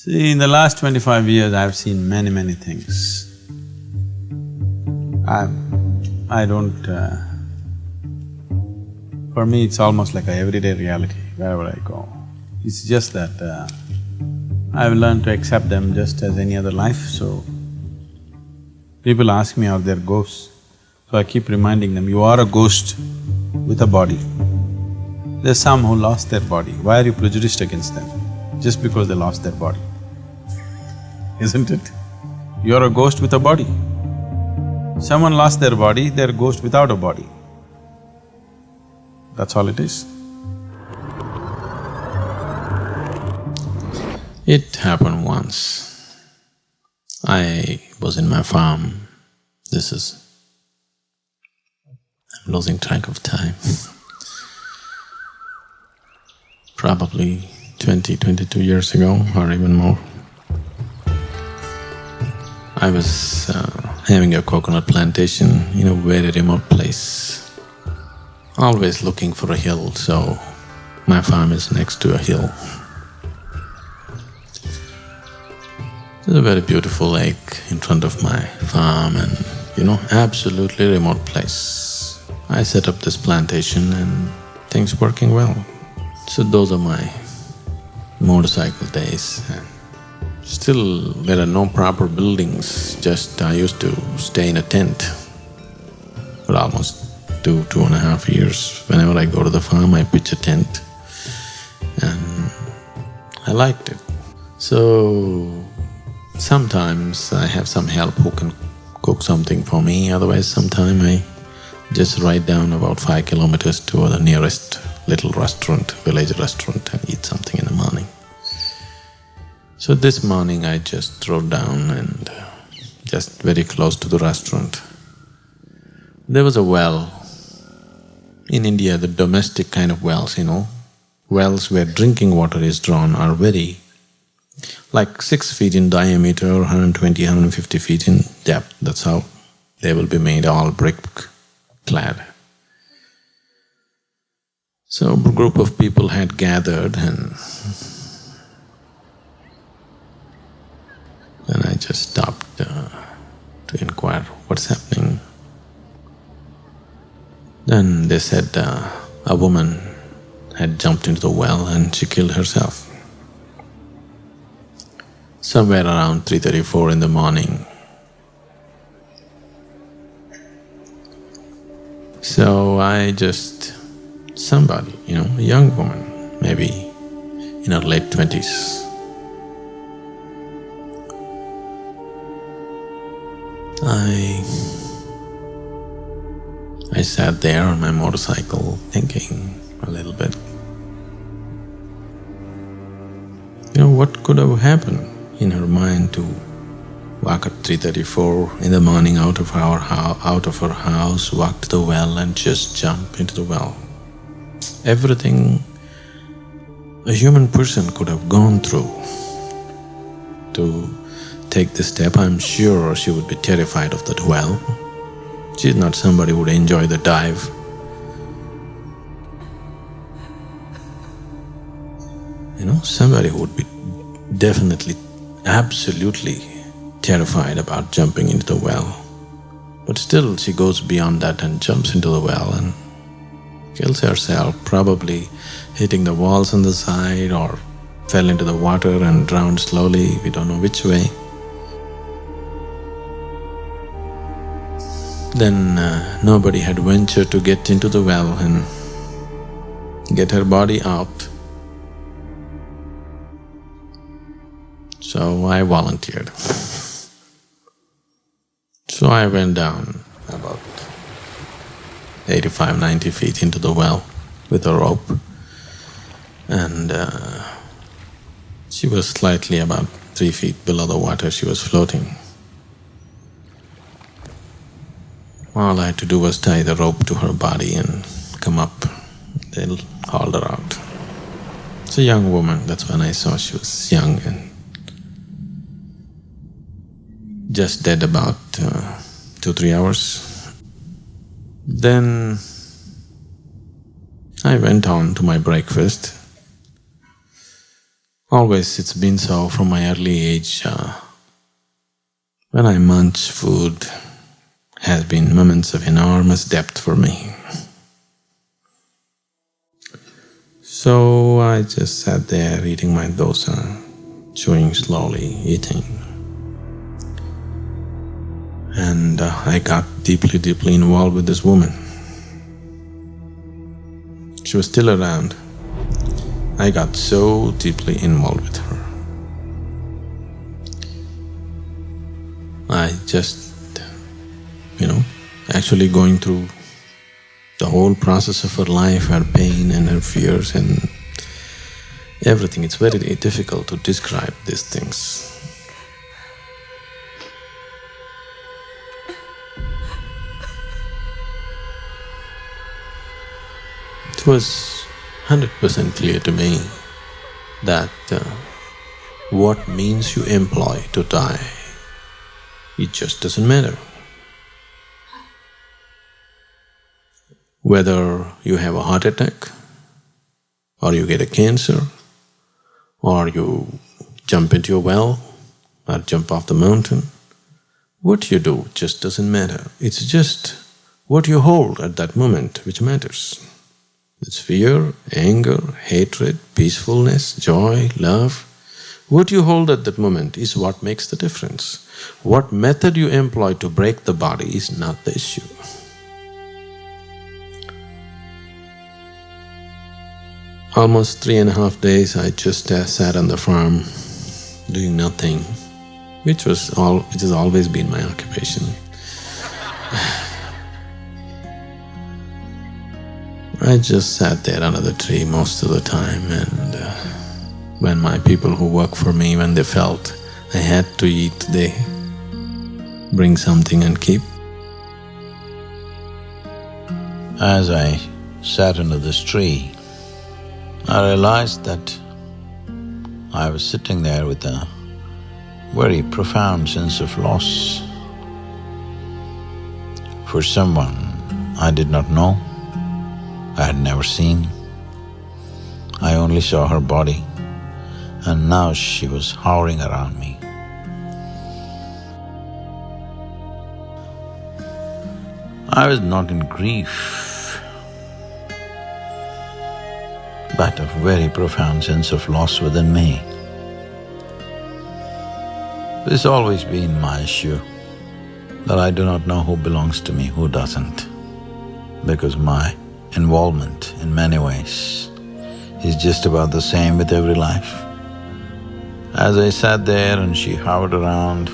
See, in the last 25 years, I've seen many things. I don't… for me, it's almost like a everyday reality wherever I go. It's just that I've learned to accept them just as any other life, so… People ask me, are there ghosts? So I keep reminding them, you are a ghost with a body. There's some who lost their body. Why are you prejudiced against them? Just because they lost their body, isn't it? You're a ghost with a body. Someone lost their body, they're a ghost without a body. That's all it is. It happened once. I was in my farm. I'm losing track of time. Probably 22 years ago or even more. I was having a coconut plantation in a very remote place. Always looking for a hill, so my farm is next to a hill. There's a very beautiful lake in front of my farm and, absolutely remote place. I set up this plantation and things working well. So those are my motorcycle days. And still, there are no proper buildings, just I used to stay in a tent for almost 2.5 years. Whenever I go to the farm, I pitch a tent and I liked it. So sometimes I have some help who can cook something for me, otherwise sometime I just ride down about 5 kilometers to the nearest little restaurant, village restaurant, and eat something in the morning. So this morning I just rode down and just very close to the restaurant. There was a well. In India, the domestic kind of wells, wells where drinking water is drawn are very… like 6 feet in diameter, 120, 150 feet in depth, that's how they will be made, all brick clad. So a group of people had gathered and then I just stopped to inquire what's happening. Then they said a woman had jumped into the well and she killed herself. Somewhere around 3:34 in the morning. So I just… somebody, a young woman, maybe in her late 20s. I sat there on my motorcycle thinking a little bit. What could have happened in her mind to walk at 3:34 in the morning out of her house, walk to the well and just jump into the well. Everything a human person could have gone through to take this step. I'm sure she would be terrified of that well. She's not somebody who would enjoy the dive. Somebody who would be definitely, absolutely terrified about jumping into the well. But still she goes beyond that and jumps into the well and kills herself, probably hitting the walls on the side or fell into the water and drowned slowly, we don't know which way. Then nobody had ventured to get into the well and get her body out. So I volunteered. So I went down about 85, 90 feet into the well with a rope and she was slightly about 3 feet below the water, she was floating. All I had to do was tie the rope to her body and come up. They hauled her out. It's a young woman, that's when I saw she was young and just dead about 2-3 hours. Then I went on to my breakfast. Always it's been so from my early age. When I munch food, has been moments of enormous depth for me. So I just sat there eating my dosa, chewing slowly, eating. And I got deeply involved with this woman. She was still around. I got so deeply involved with her. I just, actually going through the whole process of her life, her pain and her fears and everything. It's very difficult to describe these things. It was 100% clear to me that what means you employ to die, it just doesn't matter. Whether you have a heart attack, or you get a cancer, or you jump into a well, or jump off the mountain, what you do just doesn't matter. It's just what you hold at that moment which matters. It's fear, anger, hatred, peacefulness, joy, love. What you hold at that moment is what makes the difference. What method you employ to break the body is not the issue. Almost 3.5 days I just sat on the farm doing nothing, which has always been my occupation. I just sat there under the tree most of the time, and when my people who work for me, when they felt I had to eat, they bring something and keep. As I sat under this tree, I realized that I was sitting there with a very profound sense of loss for someone I did not know, I had never seen. I only saw her body, and now she was hovering around me. I was not in grief, but a very profound sense of loss within me. This has always been my issue, that I do not know who belongs to me, who doesn't, because my involvement in many ways is just about the same with every life. As I sat there and she hovered around,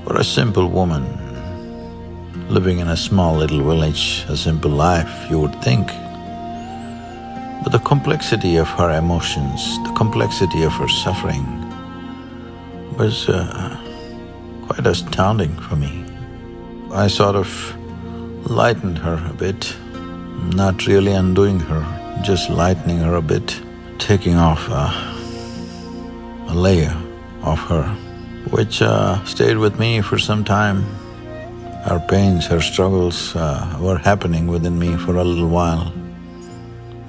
for a simple woman living in a small little village, a simple life, you would think. But the complexity of her emotions, the complexity of her suffering was quite astounding for me. I sort of lightened her a bit, not really undoing her, just lightening her a bit, taking off a layer of her, which stayed with me for some time. Her pains, her struggles were happening within me for a little while,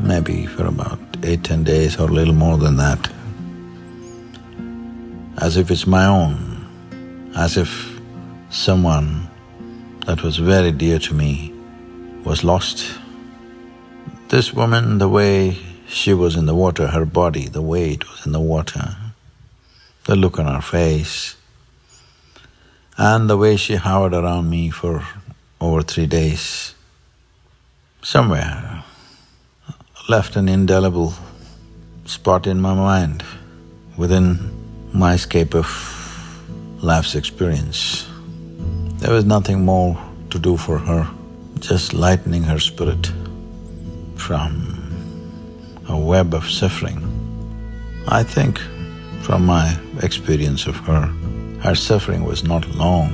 maybe for about 8–10 days or a little more than that, as if it's my own, as if someone that was very dear to me was lost. This woman, the way she was in the water, her body, the way it was in the water, the look on her face, and the way she hovered around me for over 3 days, somewhere left an indelible spot in my mind, within my escape of life's experience. There was nothing more to do for her, just lightening her spirit from a web of suffering. I think from my experience of her, her suffering was not long,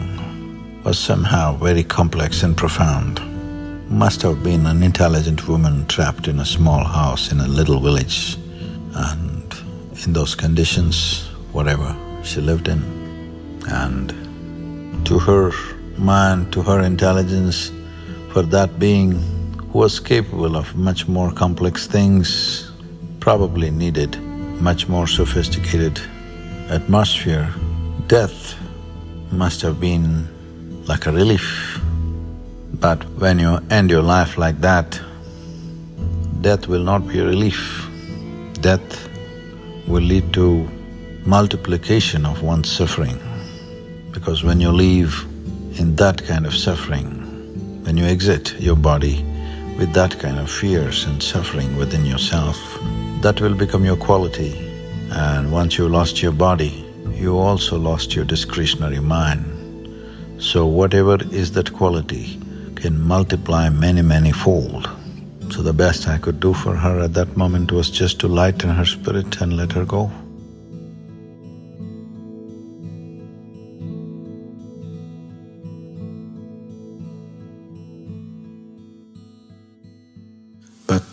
was somehow very complex and profound. Must have been an intelligent woman trapped in a small house in a little village, and in those conditions, whatever she lived in. And to her mind, to her intelligence, for that being who was capable of much more complex things, probably needed much more sophisticated atmosphere, death must have been like a relief. But when you end your life like that, death will not be a relief. Death will lead to multiplication of one's suffering. Because when you live in that kind of suffering, when you exit your body with that kind of fears and suffering within yourself, that will become your quality. And once you lost your body, you also lost your discretionary mind. So whatever is that quality can multiply many fold. So the best I could do for her at that moment was just to lighten her spirit and let her go. But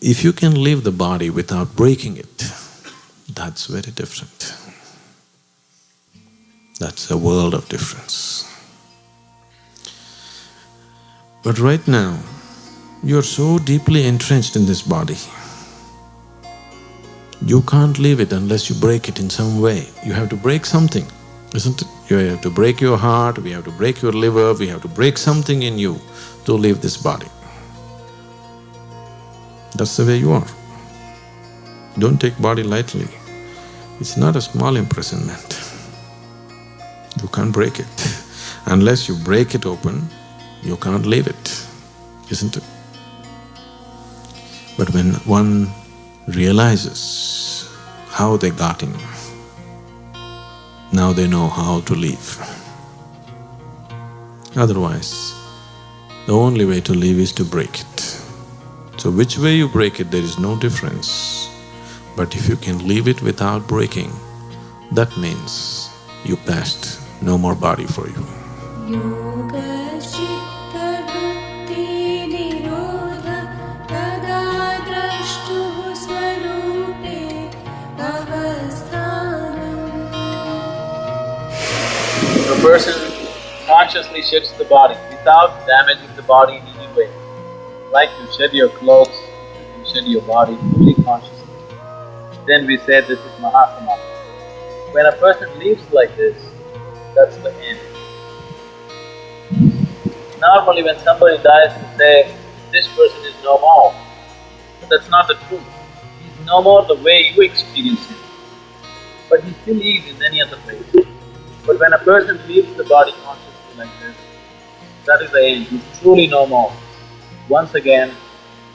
if you can leave the body without breaking it, that's very different. That's a world of difference. But right now, you're so deeply entrenched in this body. You can't leave it unless you break it in some way. You have to break something, isn't it? You have to break your heart, we have to break your liver, we have to break something in you to leave this body. That's the way you are. Don't take body lightly. It's not a small imprisonment. You can't break it. Unless you break it open, you can't leave it, isn't it? But when one realizes how they got in, now they know how to leave. Otherwise, the only way to leave is to break it. So which way you break it, there is no difference. But if you can leave it without breaking, that means you passed, no more body for you. If a person consciously sheds the body without damaging the body in any way, like you shed your clothes, you shed your body fully consciously, then we say this is Mahasamadhi. When a person lives like this, that's the end. Normally when somebody dies, we say, this person is no more. But that's not the truth. He's no more the way you experience him. But he still is in any other place. But when a person leaves the body consciously like this, that is the end. He's truly no more. Once again,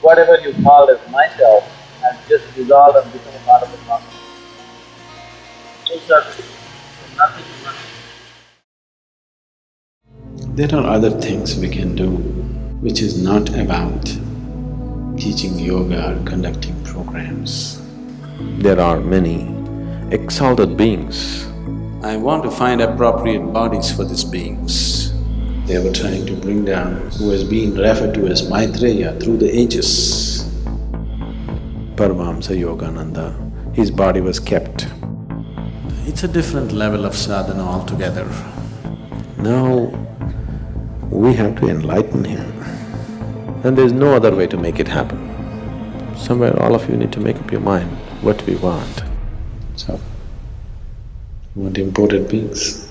whatever you called as myself has just dissolved and become a part of the process. Full circle, from nothing to nothing. There are other things we can do which is not about teaching yoga or conducting programs. There are many exalted beings. I want to find appropriate bodies for these beings. They were trying to bring down who has been referred to as Maitreya through the ages. Paramahamsa Yogananda, his body was kept. It's a different level of sadhana altogether. Now, we have to enlighten him. And there's no other way to make it happen. Somewhere all of you need to make up your mind what we want. So, you want imported beings?